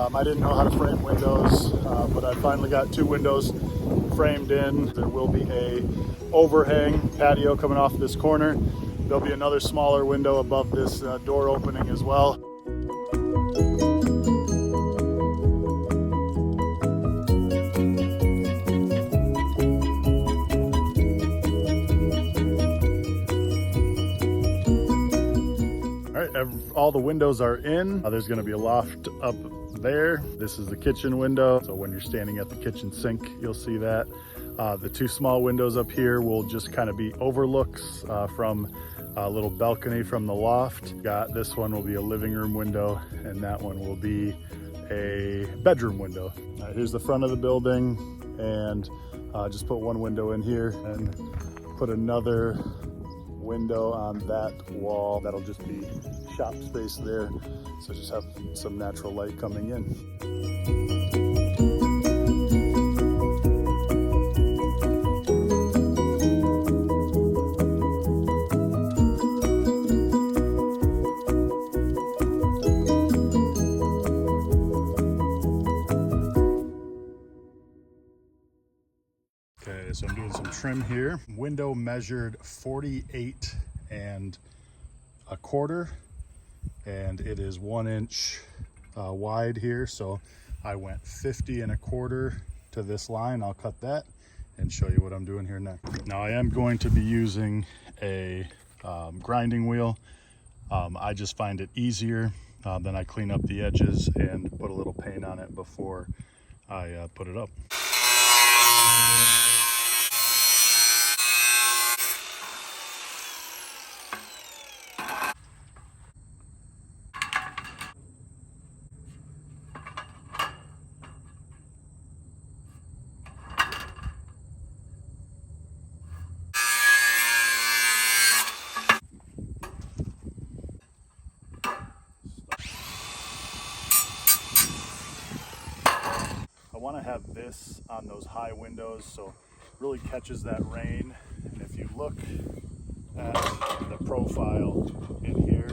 I didn't know how to frame windows, but I finally got 2 windows framed in. There will be a overhang patio coming off this corner. There'll be another smaller window above this door opening as well. All the windows are in. There's going to be a loft up there. This is the kitchen window. So when you're standing at the kitchen sink, you'll see that. The 2 small windows up here will just kind of be overlooks from a little balcony from the loft. This one will be a living room window, and that one will be a bedroom window. Here's the front of the building, and just put 1 window in here and put another window on that wall. That'll just be shop space there, so just have some natural light coming in. Okay, so I'm doing some trim here. Window measured 48 1/4, and it is 1 inch wide here. So I went 50 1/4 to this line. I'll cut that and show you what I'm doing here next. Now I am going to be using a grinding wheel. I just find it easier. Then I clean up the edges and put a little paint on it before I put it up. I want to have this on those high windows so it really catches that rain. And if you look at the profile in here,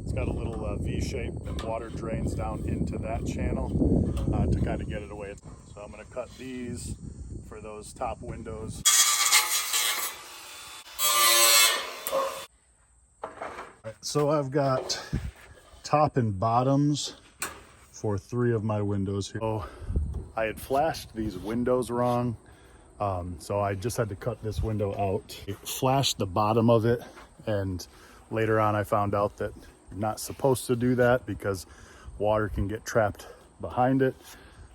it's got a little V shape and water drains down into that channel to kind of get it away. So I'm going to cut these for those top windows. Right, so I've got top and bottoms for 3 of my windows here. So I had flashed these windows wrong, so I just had to cut this window out. I flashed the bottom of it, and later on I found out that you're not supposed to do that because water can get trapped behind it.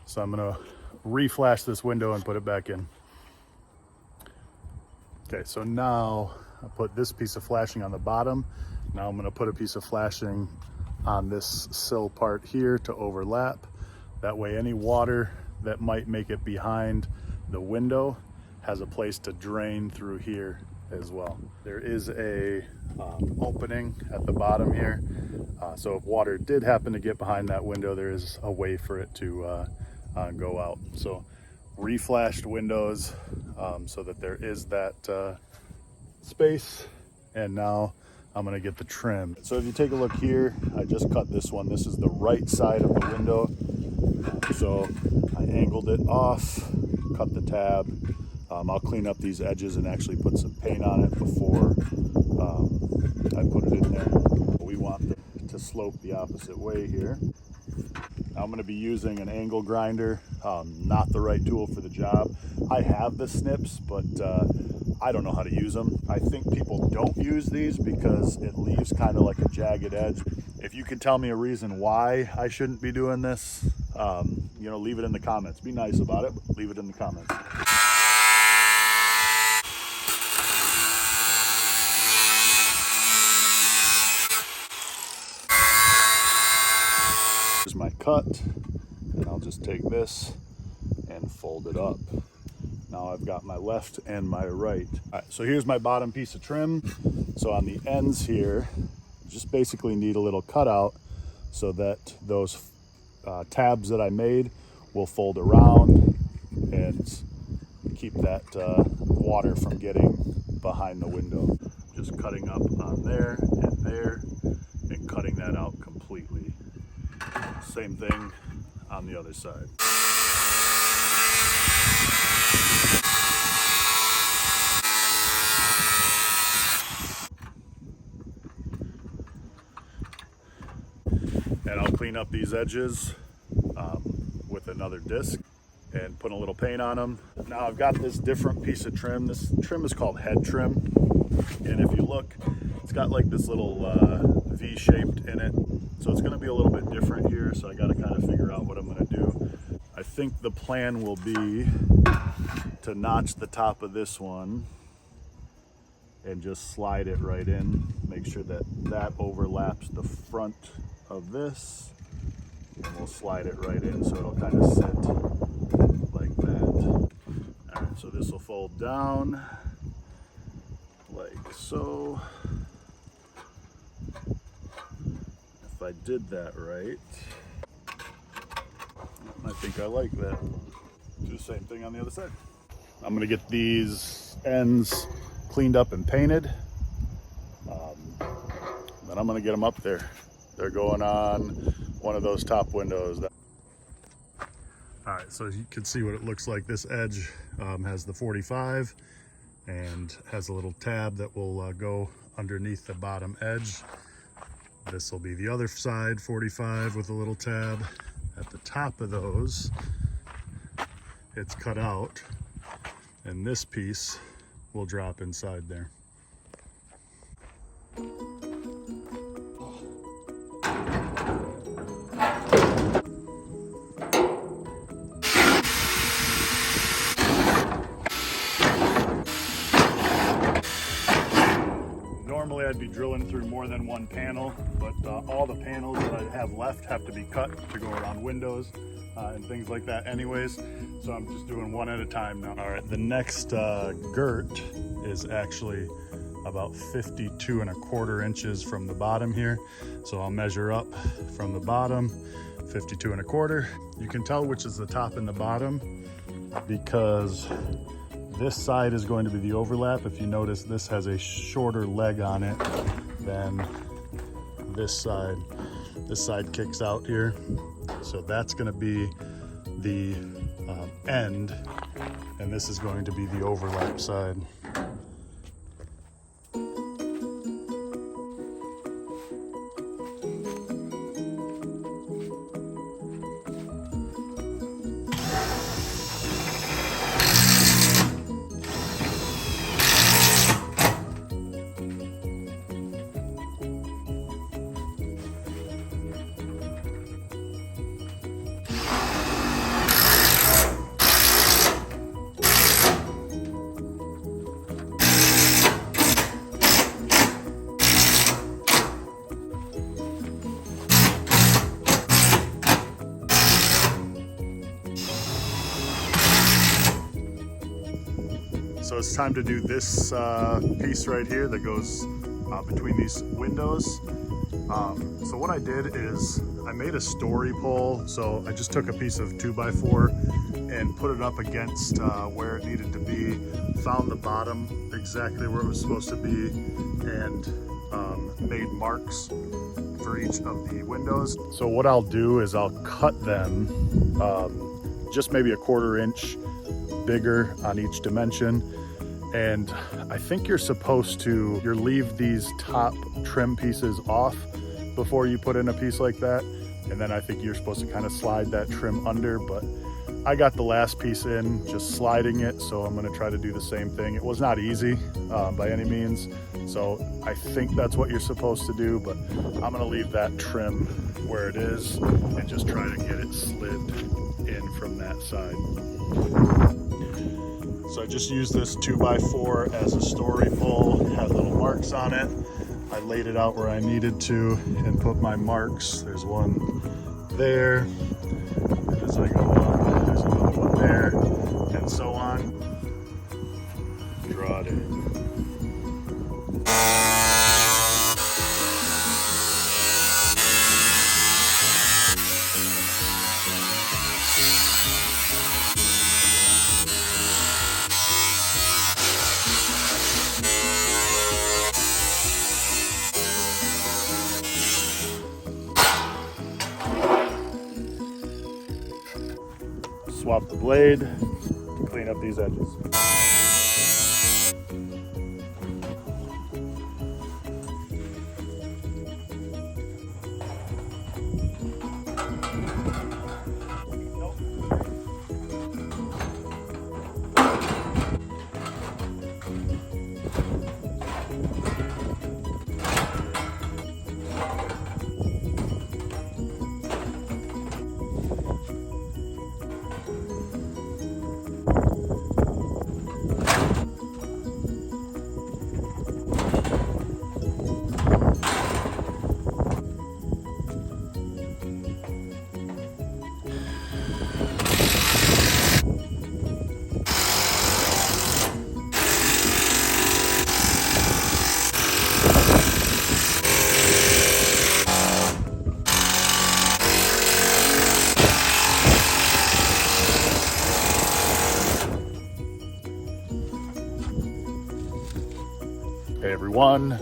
So I'm gonna re-flash this window and put it back in. Okay, so now I put this piece of flashing on the bottom. Now I'm gonna put a piece of flashing on this sill part here to overlap. That way any water that might make it behind the window has a place to drain through here as well. There is a opening at the bottom here, so if water did happen to get behind that window, there is a way for it to go out. So reflashed windows so that there is that space. And now I'm gonna get the trim. So if you take a look here, I just cut this one. This is the right side of the window. So I angled it off, cut the tab. I'll clean up these edges and actually put some paint on it before I put it in there. We want it to slope the opposite way here. I'm going to be using an angle grinder, not the right tool for the job. I have the snips, but I don't know how to use them. I think people don't use these because it leaves kind of like a jagged edge. If you can tell me a reason why I shouldn't be doing this, you know, leave it in the comments. Be nice about it, but leave it in the comments. Here's my cut, and I'll just take this and fold it up. Now I've got my left and my right. All right, so here's my bottom piece of trim. So on the ends here, just basically need a little cutout so that those tabs that I made will fold around and keep that water from getting behind the window. Just cutting up on there and cutting that out completely. Same thing on the other side. And I'll clean up these edges with another disc and put a little paint on them. Now I've got this different piece of trim. This trim is called head trim. And if you look, it's got like this little V-shaped in it. So it's gonna be a little bit different here. So I gotta kind of figure out what I'm gonna do. I think the plan will be to notch the top of this one and just slide it right in. Make sure that that overlaps the front of this. And we'll slide it right in so it'll kind of sit like that. All right, so this will fold down like so. If I did that right, I think I like that. Do the same thing on the other side. I'm gonna get these ends cleaned up and painted. Then I'm gonna get them up there. They're going on one of those top windows. All right, so you can see what it looks like. This edge has the 45 and has a little tab that will go underneath the bottom edge. This will be the other side, 45 with a little tab. At the top of those, it's cut out, and this piece will drop inside there. Normally I'd be drilling through more than one panel, but all the panels that I have left have to be cut to go around windows and things like that anyways. So I'm just doing one at a time now. All right, the next girt is actually about 52¼ inches from the bottom here. So I'll measure up from the bottom, 52¼ You can tell which is the top and the bottom because this side is going to be the overlap. If you notice, this has a shorter leg on it than this side. This side kicks out here. So that's going to be the end, and this is going to be the overlap side. So it's time to do this piece right here that goes between these windows. So what I did is I made a story pole. So I just took a piece of 2x4 and put it up against where it needed to be, found the bottom exactly where it was supposed to be, and made marks for each of the windows. So what I'll do is I'll cut them just maybe 1/4 inch bigger on each dimension. And I think you're supposed to leave these top trim pieces off before you put in a piece like that. And then I think you're supposed to kind of slide that trim under, but I got the last piece in just sliding it. So I'm gonna try to do the same thing. It was not easy by any means. So I think that's what you're supposed to do, but I'm gonna leave that trim where it is and just try to get it slid in from that side. So I just used this 2x4 as a story pole. It had little marks on it. I laid it out where I needed to and put my marks. There's one there, and as I go up, there's another one there, and so on. Draw it in. swap the blade to clean up these edges. Hey everyone,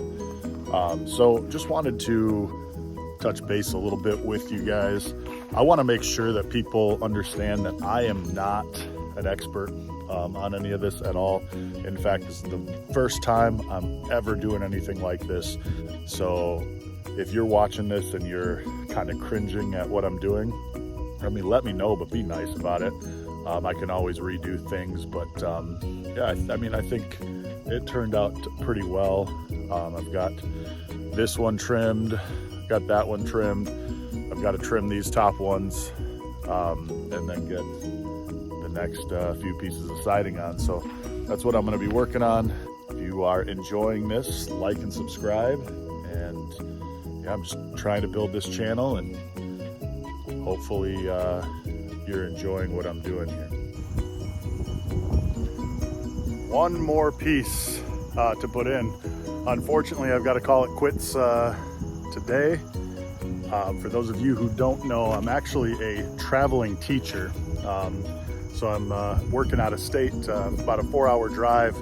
so just wanted to touch base a little bit with you guys. I want to make sure that people understand that I am not an expert on any of this at all. In fact, this is the first time I'm ever doing anything like this. So if you're watching this and you're kind of cringing at what I'm doing, I mean, let me know, but be nice about it. I can always redo things, but yeah, I mean, I think it turned out pretty well. I've got this one trimmed, got that one trimmed. I've got to trim these top ones and then get the next few pieces of siding on. So that's what I'm going to be working on. If you are enjoying this, like and subscribe. And yeah, I'm just trying to build this channel, and hopefully you're enjoying what I'm doing here. One more piece to put in. Unfortunately, I've got to call it quits today. For those of you who don't know, I'm actually a traveling teacher. So I'm working out of state, about a 4-hour drive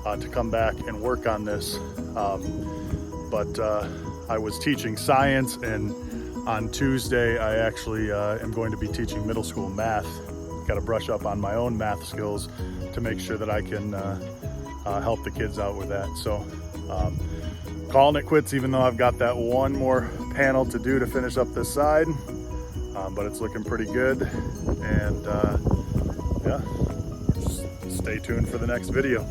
to come back and work on this. But I was teaching science, and on Tuesday, I actually am going to be teaching middle school math. Got to brush up on my own math skills to make sure that I can help the kids out with that. So calling it quits, even though I've got that one more panel to do to finish up this side, but it's looking pretty good. And yeah, just stay tuned for the next video.